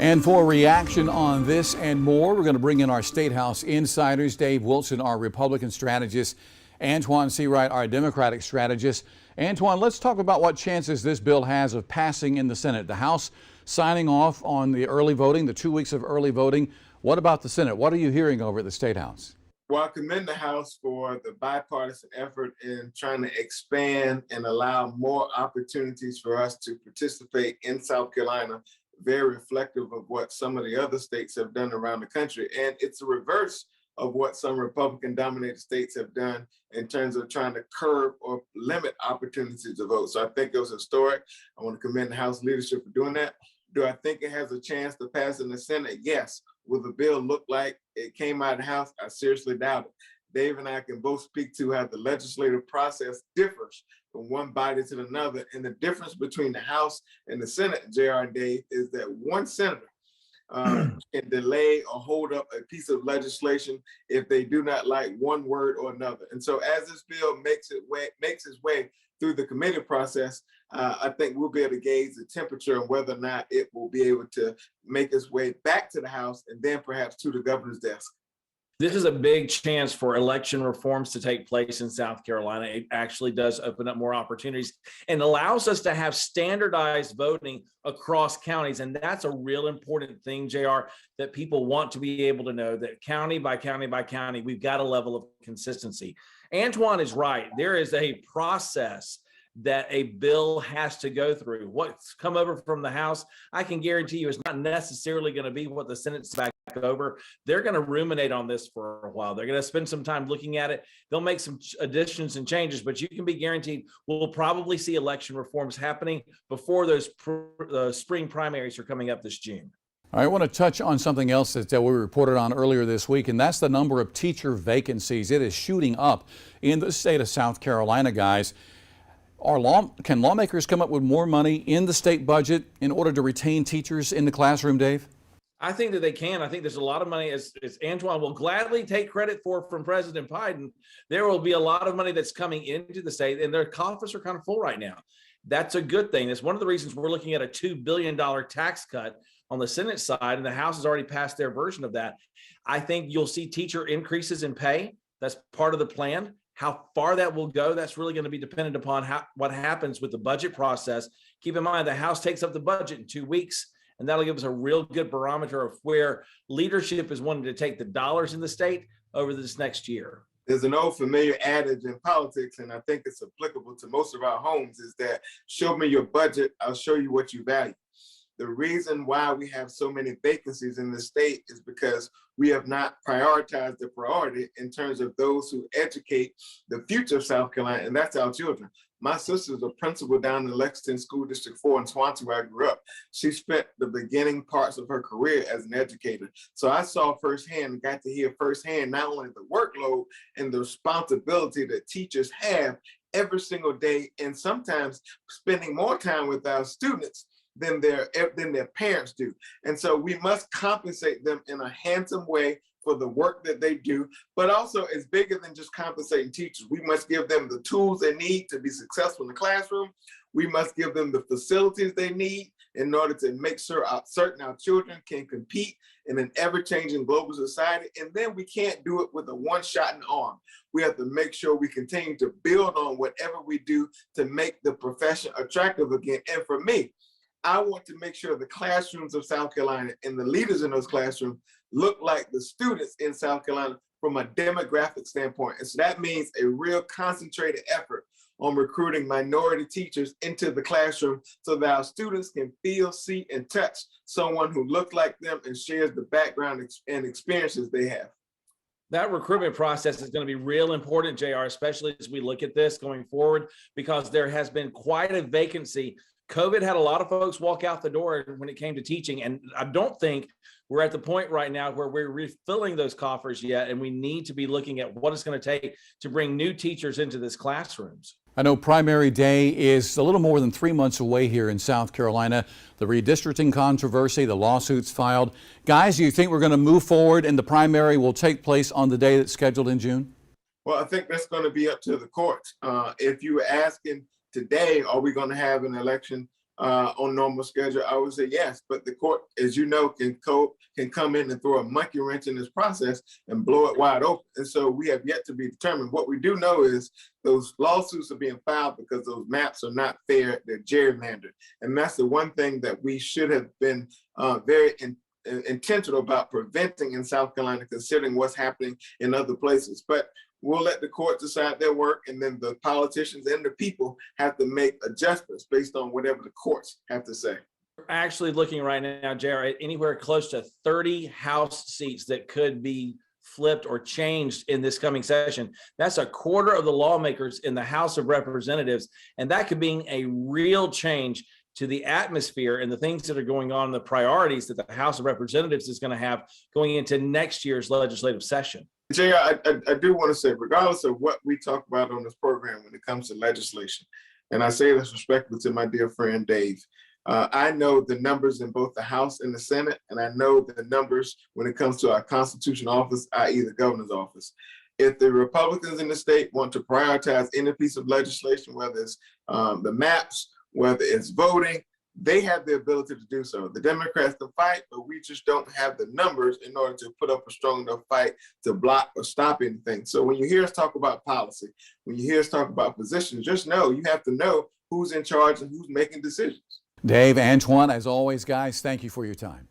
And for reaction on this and more, we're going to bring in our State House insiders, Dave Wilson, our Republican strategist, Antoine Seawright, our Democratic strategist. Antoine, let's talk about what chances this bill has of passing in the Senate. The House signing off on the early voting, the 2 weeks of early voting. What about the Senate? What are you hearing over at the State House? Well, I commend the House for the bipartisan effort in trying to expand and allow more opportunities for us to participate in South Carolina, very reflective of what some of the other states have done around the country. And it's a reverse of what some Republican-dominated states have done in terms of trying to curb or limit opportunities to vote. So I think it was historic. I want to commend the House leadership for doing that. Do I think it has a chance to pass in the Senate? Yes. Will the bill look like it came out of the House? I seriously doubt it. Dave and I can both speak to how the legislative process differs from one body to another. And the difference between the House and the Senate, JR and Dave, is that one senator can delay or hold up a piece of legislation if they do not like one word or another. And so as this bill makes its way through the committee process, I think we'll be able to gauge the temperature and whether or not it will be able to make its way back to the House and then perhaps to the governor's desk. This is a big chance for election reforms to take place in South Carolina. It actually does open up more opportunities and allows us to have standardized voting across counties. And that's a real important thing, JR, that people want to be able to know that county by county by county, we've got a level of consistency. Antoine is right. There is a process that a bill has to go through. What's come over from the House, I can guarantee you, is not necessarily going to be what the Senate's back over. They're going to ruminate on this for a while. They're going to spend some time looking at it. They'll make some additions and changes, but you can be guaranteed we'll probably see election reforms happening before those spring primaries are coming up this June. I want to touch on something else that we reported on earlier this week, and that's the number of teacher vacancies. It is shooting up in the state of South Carolina, guys. Can lawmakers come up with more money in the state budget in order to retain teachers in the classroom, Dave? I think that they can. I think there's a lot of money, as Antoine will gladly take credit for from President Biden. There will be a lot of money that's coming into the state, and their coffers are kind of full right now. That's a good thing. That's one of the reasons we're looking at a $2 billion tax cut on the Senate side, and the House has already passed their version of that. I think you'll see teacher increases in pay. That's part of the plan. How far that will go, that's really going to be dependent upon what happens with the budget process. Keep in mind, the House takes up the budget in 2 weeks, and that'll give us a real good barometer of where leadership is wanting to take the dollars in the state over this next year. There's an old familiar adage in politics, and I think it's applicable to most of our homes, is that show me your budget, I'll show you what you value. The reason why we have so many vacancies in the state is because we have not prioritized the priority in terms of those who educate the future of South Carolina, and that's our children. My sister's a principal down in Lexington School District 4 in Swansea, where I grew up. She spent the beginning parts of her career as an educator. So I saw firsthand and got to hear firsthand not only the workload and the responsibility that teachers have every single day, and sometimes spending more time with our students than their parents do. And so we must compensate them in a handsome way for the work that they do, but also it's bigger than just compensating teachers. We must give them the tools they need to be successful in the classroom. We must give them the facilities they need in order to make sure certain our children can compete in an ever-changing global society. And then we can't do it with a one-shot in the arm. We have to make sure we continue to build on whatever we do to make the profession attractive again. And for me, I want to make sure the classrooms of South Carolina and the leaders in those classrooms look like the students in South Carolina from a demographic standpoint. And so that means a real concentrated effort on recruiting minority teachers into the classroom so that our students can feel, see, and touch someone who looks like them and shares the background and experiences they have. That recruitment process is going to be real important, JR, especially as we look at this going forward, because there has been quite a vacancy. COVID had a lot of folks walk out the door when it came to teaching, and I don't think we're at the point right now where we're refilling those coffers yet, and we need to be looking at what it's going to take to bring new teachers into these classrooms. I know primary day is a little more than 3 months away here in South Carolina. The redistricting controversy, the lawsuits filed. Guys, do you think we're going to move forward and the primary will take place on the day that's scheduled in June? Well, I think that's going to be up to the courts. If you were asking today, are we going to have an election on normal schedule, I would say yes. But the court, as you know, can come in and throw a monkey wrench in this process and blow it wide open. And so we have yet to be determined. What we do know is those lawsuits are being filed because those maps are not fair, they're gerrymandered. And that's the one thing that we should have been very intentional about preventing in South Carolina, considering what's happening in other places. But we'll let the court decide their work, and then the politicians and the people have to make adjustments based on whatever the courts have to say. We're actually looking right now, JR, at anywhere close to 30 House seats that could be flipped or changed in this coming session. That's a quarter of the lawmakers in the House of Representatives, and that could be a real change to the atmosphere and the things that are going on, the priorities that the House of Representatives is going to have going into next year's legislative session. JR, I do want to say, regardless of what we talk about on this program when it comes to legislation, and I say this respectfully to my dear friend Dave, I know the numbers in both the House and the Senate, and I know the numbers when it comes to our constitutional office, i.e. the governor's office. If the Republicans in the state want to prioritize any piece of legislation, whether it's the maps, whether it's voting, they have the ability to do so. The Democrats can fight, but we just don't have the numbers in order to put up a strong enough fight to block or stop anything. So when you hear us talk about policy, when you hear us talk about positions, just know you have to know who's in charge and who's making decisions. Dave, Antoine, as always, guys, thank you for your time.